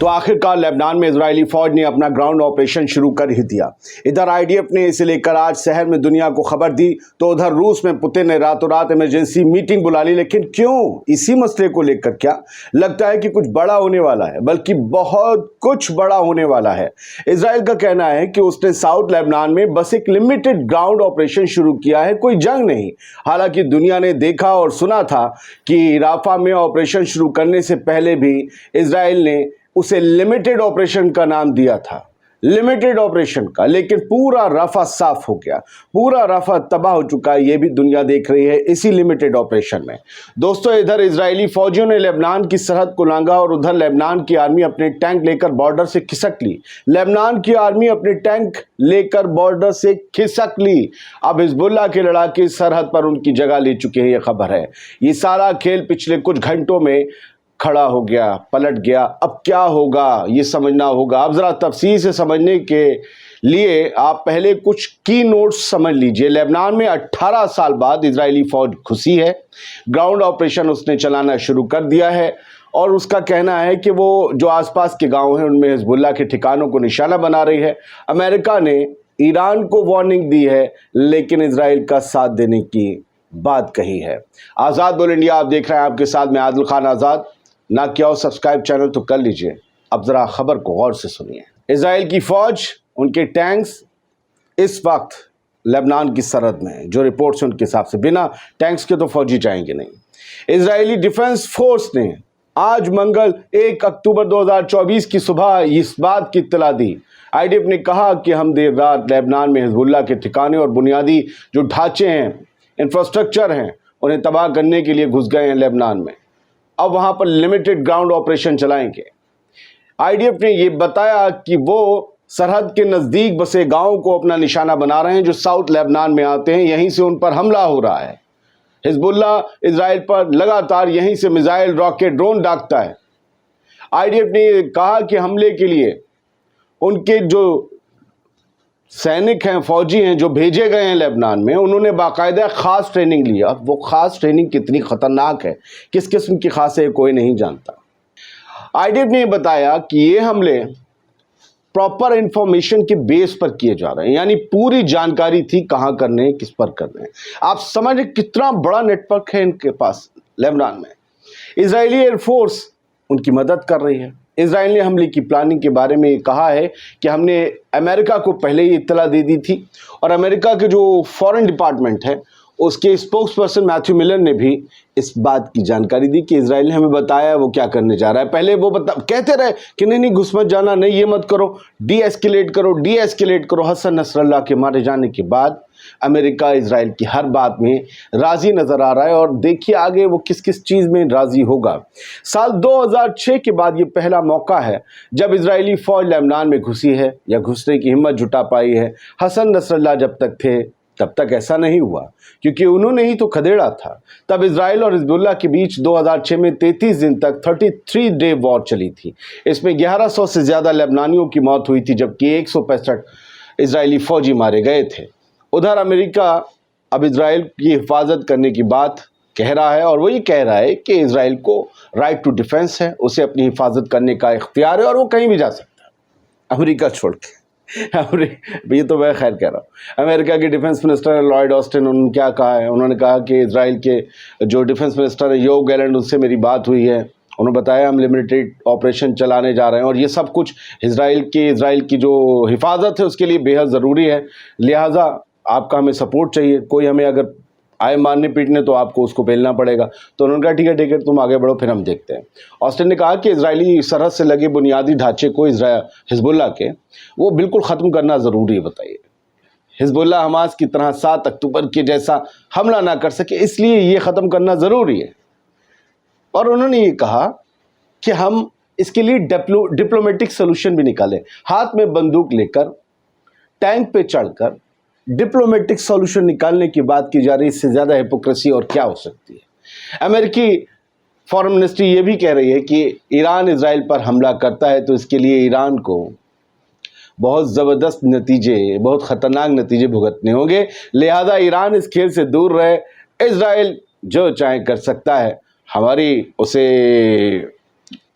तो आखिरकार लेबनान में इजरायली फौज ने अपना ग्राउंड ऑपरेशन शुरू कर ही दिया। इधर आईडीएफ ने इसे लेकर आज शहर में दुनिया को खबर दी, तो उधर रूस में पुतिन ने रातों रात इमरजेंसी मीटिंग बुला ली। लेकिन क्यों? इसी मसले को लेकर क्या लगता है कि कुछ बड़ा होने वाला है, बल्कि बहुत कुछ बड़ा होने वाला है। इजराइल का कहना है कि उसने साउथ लेबनान में बस एक लिमिटेड ग्राउंड ऑपरेशन शुरू किया है, कोई जंग नहीं। हालांकि दुनिया ने देखा और सुना था कि राफा में ऑपरेशन शुरू करने से पहले भी इजराइल ने उसे लिमिटेड ऑपरेशन का नाम दिया था, लिमिटेड ऑपरेशन का। लेकिन पूरा रफा साफ हो गया, पूरा रफा तबाह हो चुका है, ये भी दुनिया देख रही है इसी लिमिटेड ऑपरेशन में। दोस्तों, इधर इजरायली फौजियों ने लेबनान की सरहद को लांघा और उधर लेबनान की आर्मी अपने टैंक लेकर बॉर्डर से खिसक ली। लेबनान की आर्मी अपने टैंक लेकर बॉर्डर से खिसक ली। अब हिजबुल्लाह के लड़ाके सरहद पर उनकी जगह ले चुके हैं, ये खबर है। ये सारा खेल पिछले कुछ घंटों में खड़ा हो गया, पलट गया। अब क्या होगा ये समझना होगा। अब जरा तफसील से समझने के लिए आप पहले कुछ की नोट्स समझ लीजिए। लेबनान में 18 साल बाद इजरायली फौज घुसी है, ग्राउंड ऑपरेशन उसने चलाना शुरू कर दिया है और उसका कहना है कि वो जो आसपास के गांव हैं उनमें हिजबुल्लाह के ठिकानों को निशाना बना रही है। अमेरिका ने ईरान को वार्निंग दी है, लेकिन इजराइल का साथ देने की बात कही है। आज़ाद बोल इंडिया आप देख रहे हैं, आपके साथ मैं आदिल खान आज़ाद। ना किया हो सब्सक्राइब चैनल तो कर लीजिए। अब जरा खबर को गौर से सुनिए। इजराइल की फौज, उनके टैंक्स इस वक्त लेबनान की सरहद में है। जो रिपोर्ट्स हैं उनके हिसाब से बिना टैंक्स के तो फौजी जाएंगे नहीं। इजरायली डिफेंस फोर्स ने आज मंगल 1 अक्टूबर 2024 की सुबह इस बात की इत्तला दी। आईडीएफ ने कहा कि हम देर रात लेबनान में हिजबुल्लाह के ठिकाने और बुनियादी जो ढांचे हैं, इंफ्रास्ट्रक्चर हैं, उन्हें तबाह करने के लिए घुस गए हैं लेबनान में। अब वहां पर लिमिटेड ग्राउंड ऑपरेशन चलाएंगे। आईडीएफ ने यह बताया कि वो सरहद के नज़दीक बसे गांवों को अपना निशाना बना रहे हैं जो साउथ लेबनान में आते हैं। यहीं से उन पर हमला हो रहा है। हिजबुल्लाह इजराइल पर लगातार यहीं से मिसाइल, रॉकेट, ड्रोन दागता है। आईडीएफ ने कहा कि हमले के लिए उनके जो सैनिक हैं, फौजी हैं जो भेजे गए हैं लेबनान में, उन्होंने बाकायदा ख़ास ट्रेनिंग ली। अब वो ख़ास ट्रेनिंग कितनी ख़तरनाक है, किस किस्म की ख़ास है, कोई नहीं जानता। आईडीएफ ने बताया कि ये हमले प्रॉपर इंफॉर्मेशन के बेस पर किए जा रहे हैं, यानी पूरी जानकारी थी कहाँ करने हैं, किस पर करने हैं। आप समझे कितना बड़ा नेटवर्क है इनके पास लेबनान में। इजरायली एयरफोर्स उनकी मदद कर रही है। इजराइल ने हमले की प्लानिंग के बारे में कहा है कि हमने अमेरिका को पहले ही इत्तला दे दी थी और अमेरिका के जो फॉरेन डिपार्टमेंट है उसके स्पोक्स पर्सन मैथ्यू मिलर ने भी इस बात की जानकारी दी कि इजराइल ने हमें बताया वो क्या करने जा रहा है। पहले वो कहते रहे कि नहीं घुस मत जाना, नहीं ये मत करो, डी एस्केलेट करो। हसन नसरल्लाह के मारे जाने के बाद अमेरिका इजराइल की हर बात में राजी नजर आ रहा है और देखिए आगे वो किस किस चीज़ में राजी होगा। साल 2006 के बाद ये पहला मौका है जब इजरायली फौज लेबनान में घुसी है या घुसने की हिम्मत जुटा पाई है। हसन नसरल्लाह जब तक थे तब तक ऐसा नहीं हुआ, क्योंकि उन्होंने ही तो खदेड़ा था। तब इजराइल और हिजबुल्लाह के बीच 2006 में 33 दिन तक 33 डे वॉर चली थी। इसमें 1100 से ज़्यादा लेबनानियों की मौत हुई थी, जबकि 165 इजरायली फौजी मारे गए थे। उधर अमेरिका अब इजराइल की हिफाजत करने की बात कह रहा है और वो ये कह रहा है कि इजराइल को राइट टू डिफेंस है, उसे अपनी हिफाजत करने का इख्तियार है और वो कहीं भी जा सकता है अमेरिका छोड़ के। ये तो मैं खैर कह रहा हूँ। अमेरिका के डिफेंस मिनिस्टर लॉयड ऑस्टिन, उन्होंने क्या कहा है? उन्होंने कहा कि इजराइल के जो डिफेंस मिनिस्टर है योव गैलेंट, उनसे मेरी बात हुई है। उन्होंने बताया हम लिमिटेड ऑपरेशन चलाने जा रहे हैं और ये सब कुछ इजराइल की जो हिफाजत है उसके लिए बेहद ज़रूरी है, लिहाजा आपका हमें सपोर्ट चाहिए। कोई हमें अगर आए मारने पीटने तो आपको उसको पेलना पड़ेगा। तो उन्होंने कहा ठीक है तुम आगे बढ़ो, फिर हम देखते हैं। ऑस्टिन ने कहा कि इजरायली सरहद से लगे बुनियादी ढांचे को हिजबुल्लाह के वो बिल्कुल ख़त्म करना ज़रूरी है। बताइए, हिजबुल्लाह हमास की तरह 7 अक्टूबर के जैसा हमला ना कर सके, इसलिए ये ख़त्म करना ज़रूरी है। और उन्होंने ये कहा कि हम इसके लिए डिप्लोमेटिक सोल्यूशन भी निकालें। हाथ में बंदूक लेकर टैंक पे चढ़कर डिप्लोमेटिक सॉल्यूशन निकालने की बात की जा रही है। इससे ज़्यादा हिपोक्रेसी और क्या हो सकती है। अमेरिकी फॉरेन मिनिस्ट्री ये भी कह रही है कि ईरान इजराइल पर हमला करता है तो इसके लिए ईरान को बहुत ज़बरदस्त नतीजे, बहुत ख़तरनाक नतीजे भुगतने होंगे, लिहाजा ईरान इस खेल से दूर रहे। इजराइल जो चाहे कर सकता है, हमारी उसे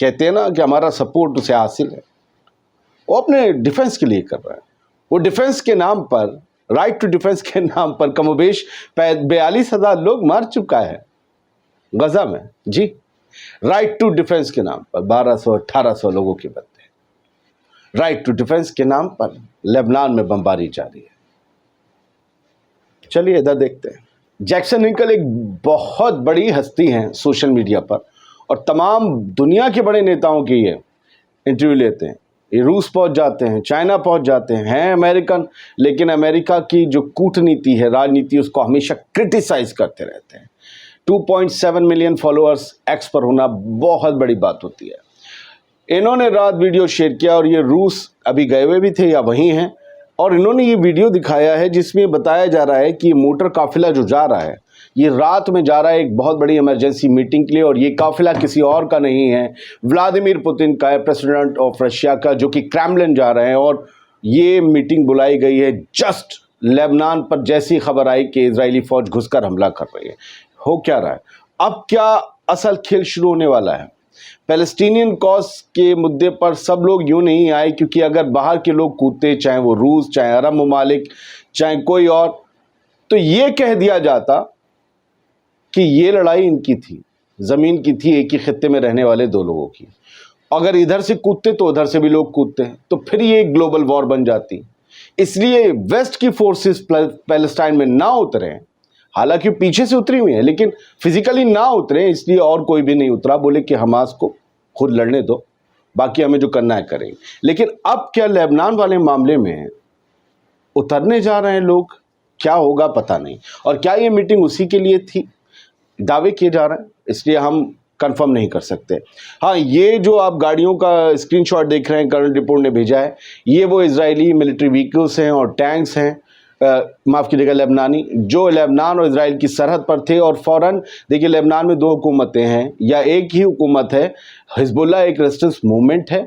कहते हैं ना कि हमारा सपोर्ट उसे हासिल है, वो अपने डिफेंस के लिए कर रहा है। वो डिफेंस के नाम पर, राइट टू डिफेंस के नाम पर कमोबेश 42,000 लोग मर चुका है गजा में जी। राइट टू डिफेंस के नाम पर 1200-1800 लोगों के बदले राइट टू डिफेंस के नाम पर लेबनान में बमबारी जारी है। चलिए इधर देखते हैं। जैक्सन हिंकल एक बहुत बड़ी हस्ती हैं सोशल मीडिया पर, और तमाम दुनिया के बड़े नेताओं की ये इंटरव्यू लेते हैं। ये रूस पहुंच जाते हैं, चाइना पहुंच जाते हैं अमेरिकन, लेकिन अमेरिका की जो कूटनीति है, राजनीति, उसको हमेशा क्रिटिसाइज करते रहते हैं। 2.7 मिलियन फॉलोअर्स एक्स पर होना बहुत बड़ी बात होती है। इन्होंने रात वीडियो शेयर किया, और ये रूस अभी गए हुए भी थे या वहीं हैं, और इन्होंने ये वीडियो दिखाया है जिसमें बताया जा रहा है कि मोटर काफिला जो जा रहा है, ये रात में जा रहा है एक बहुत बड़ी इमरजेंसी मीटिंग के लिए, और ये काफिला किसी और का नहीं है, व्लादिमीर पुतिन का है, प्रेसिडेंट ऑफ रशिया का, जो कि क्रेमलिन जा रहे हैं। और ये मीटिंग बुलाई गई है जस्ट लेबनान पर जैसी खबर आई कि इजरायली फौज घुसकर हमला कर रही है। हो क्या रहा है अब? क्या असल खेल शुरू होने वाला है? पैलेस्टीनियन कॉज के मुद्दे पर सब लोग यूं नहीं आए, क्योंकि अगर बाहर के लोग कूदते, चाहे वो रूस, चाहे अरब ममालिक, चाहे कोई और, तो ये कह दिया जाता कि ये लड़ाई इनकी थी, ज़मीन की थी, एक ही खित्ते में रहने वाले दो लोगों की। अगर इधर से कूदते तो उधर से भी लोग कूदते हैं, तो फिर ये एक ग्लोबल वॉर बन जाती। इसलिए वेस्ट की फोर्सेस पैलेस्टाइन में ना उतरे, हालांकि पीछे से उतरी हुई हैं, लेकिन फिजिकली ना उतरे, इसलिए और कोई भी नहीं उतरा। बोले कि हमास को खुद लड़ने दो, बाकी हमें जो करना है करेंगे। लेकिन अब क्या लेबनान वाले मामले में उतरने जा रहे हैं लोग? क्या होगा पता नहीं। और क्या ये मीटिंग उसी के लिए थी? दावे किए जा रहे हैं, इसलिए हम कंफर्म नहीं कर सकते। हाँ, ये जो आप गाड़ियों का स्क्रीनशॉट देख रहे हैं, करंट रिपोर्ट ने भेजा है, ये वो इजरायली मिलिट्री व्हीकल्स हैं और टैंक्स हैं, माफ़ कीजिएगा लेबनानी, जो लेबनान और इजराइल की सरहद पर थे। और फ़ौरन देखिए, लेबनान में दो हुकूमतें हैं या एक ही हुकूमत है। हिजबुल्लाह एक रेजिस्टेंस मूवमेंट है,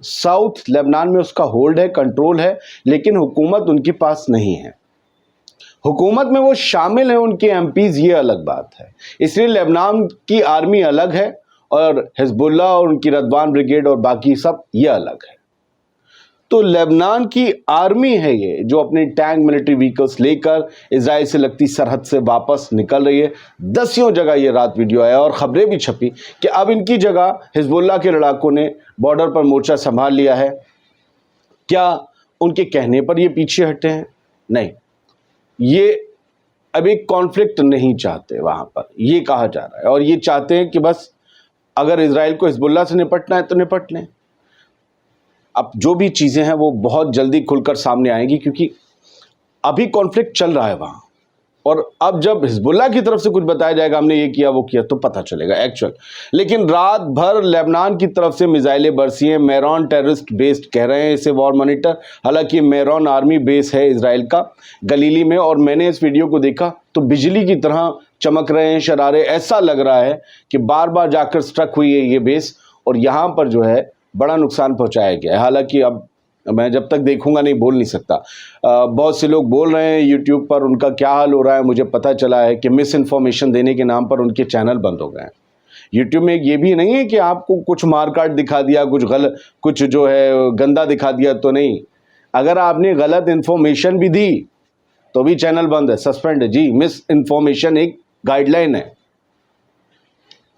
साउथ लेबनान में उसका होल्ड है, कंट्रोल है, लेकिन हुकूमत उनके पास नहीं है। हुकूमत में वो शामिल हैं उनके एमपीज, ये अलग बात है। इसलिए लेबनान की आर्मी अलग है और हिजबुल्लाह और उनकी रदवान ब्रिगेड और बाकी सब ये अलग है। तो लेबनान की आर्मी है ये, जो अपने टैंक, मिलिट्री व्हीकल्स लेकर इजराइल से लगती सरहद से वापस निकल रही है। दसियों जगह ये रात वीडियो आया और ख़बरें भी छपी कि अब इनकी जगह हिजबुल्लाह के लड़ाकों ने बॉर्डर पर मोर्चा संभाल लिया है। क्या उनके कहने पर ये पीछे हटे हैं? नहीं, ये अब एक कॉन्फ्लिक्ट नहीं चाहते वहाँ पर, ये कहा जा रहा है। और ये चाहते हैं कि बस अगर इजराइल को हिजबुल्लाह से निपटना है तो निपट लें। अब जो भी चीज़ें हैं वो बहुत जल्दी खुलकर सामने आएंगी, क्योंकि अभी कॉन्फ्लिक्ट चल रहा है वहाँ। और अब जब हिजबुल्लाह की तरफ से कुछ बताया जाएगा, हमने ये किया वो किया, तो पता चलेगा एक्चुअल। लेकिन रात भर लेबनान की तरफ से मिसाइलें बरसी हैं। मेरॉन टेररिस्ट बेस्ड कह रहे हैं इसे वॉर मॉनिटर, हालांकि मेरॉन आर्मी बेस है इजराइल का, गलीली में। और मैंने इस वीडियो को देखा तो बिजली की तरह चमक रहे हैं शरारे। ऐसा लग रहा है कि बार बार जाकर स्ट्रक हुई है ये बेस, और यहाँ पर जो है बड़ा नुकसान पहुँचाया गया है। हालांकि अब मैं जब तक देखूंगा नहीं बोल नहीं सकता। बहुत से लोग बोल रहे हैं यूट्यूब पर, उनका क्या हाल हो रहा है मुझे पता चला है कि मिस इन्फॉर्मेशन देने के नाम पर उनके चैनल बंद हो गए हैं। यूट्यूब में ये भी नहीं है कि आपको कुछ मारकाट दिखा दिया, कुछ जो है गंदा दिखा दिया तो नहीं। अगर आपने गलत इन्फॉर्मेशन भी दी तो भी चैनल बंद है, सस्पेंड है जी। मिस इन्फॉर्मेशन एक गाइडलाइन है,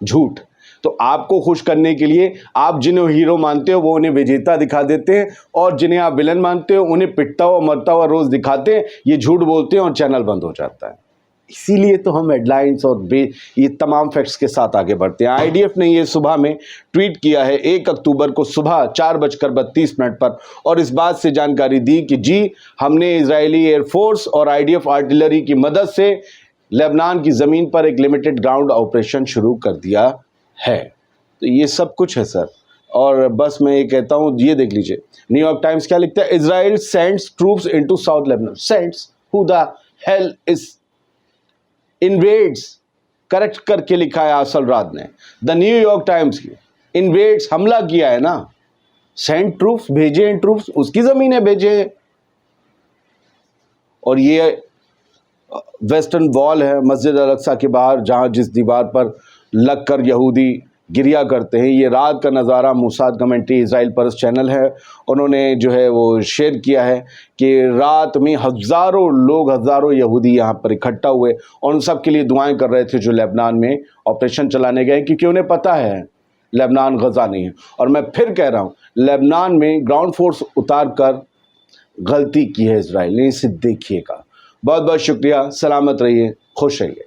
झूठ। तो आपको खुश करने के लिए आप जिन्हें हीरो मानते हो वो उन्हें विजेता दिखा देते हैं, और जिन्हें आप विलन मानते हो उन्हें पिटता हुआ मरता हुआ रोज दिखाते हैं। ये झूठ बोलते हैं और चैनल बंद हो जाता है। इसीलिए तो हम हेडलाइंस और ये तमाम फैक्ट्स के साथ आगे बढ़ते हैं। आईडीएफ ने ये सुबह में ट्वीट किया है 1 अक्टूबर को सुबह 4:32 पर, और इस बात से जानकारी दी कि जी हमने इजरायली एयरफोर्स और आईडीएफ आर्टिलरी की मदद से लेबनान की ज़मीन पर एक लिमिटेड ग्राउंड ऑपरेशन शुरू कर दिया है। तो ये सब कुछ है सर। और बस मैं ये कहता हूँ, ये देख लीजिए न्यूयॉर्क टाइम्स क्या लिखता है, Israel sends troops into south Lebanon. Sends, who the hell is invades, correct करके लिखा है असल रात ने द न्यूयॉर्क टाइम्स की। इन्वेड्स, हमला किया है ना, सेंड ट्रूप्स, भेजे हैं ट्रूप्स, उसकी ज़मीन है, भेजे हैं। और ये वेस्टर्न वॉल है मस्जिद अल अक्सा के बाहर, जहाँ जिस दीवार पर लगकर यहूदी گریا کرتے ہیں۔ یہ رات کا نظارہ موساد کمنٹری اسرائیل پرست چینل ہے، انہوں نے جو ہے وہ شیئر کیا ہے کہ رات میں ہزاروں لوگ، ہزاروں یہودی یہاں پر اکٹھا ہوئے اور ان سب کے لیے دعائیں کر رہے تھے جو لبنان میں آپریشن چلانے گئے، کیونکہ انہیں پتہ ہے لبنان غزہ نہیں ہے۔ اور میں پھر کہہ رہا ہوں، لبنان میں گراؤنڈ فورس اتار کر غلطی کی ہے اسرائیل نے، اسے دیکھیے گا۔ بہت بہت شکریہ، سلامت رہیے، خوش رہیے۔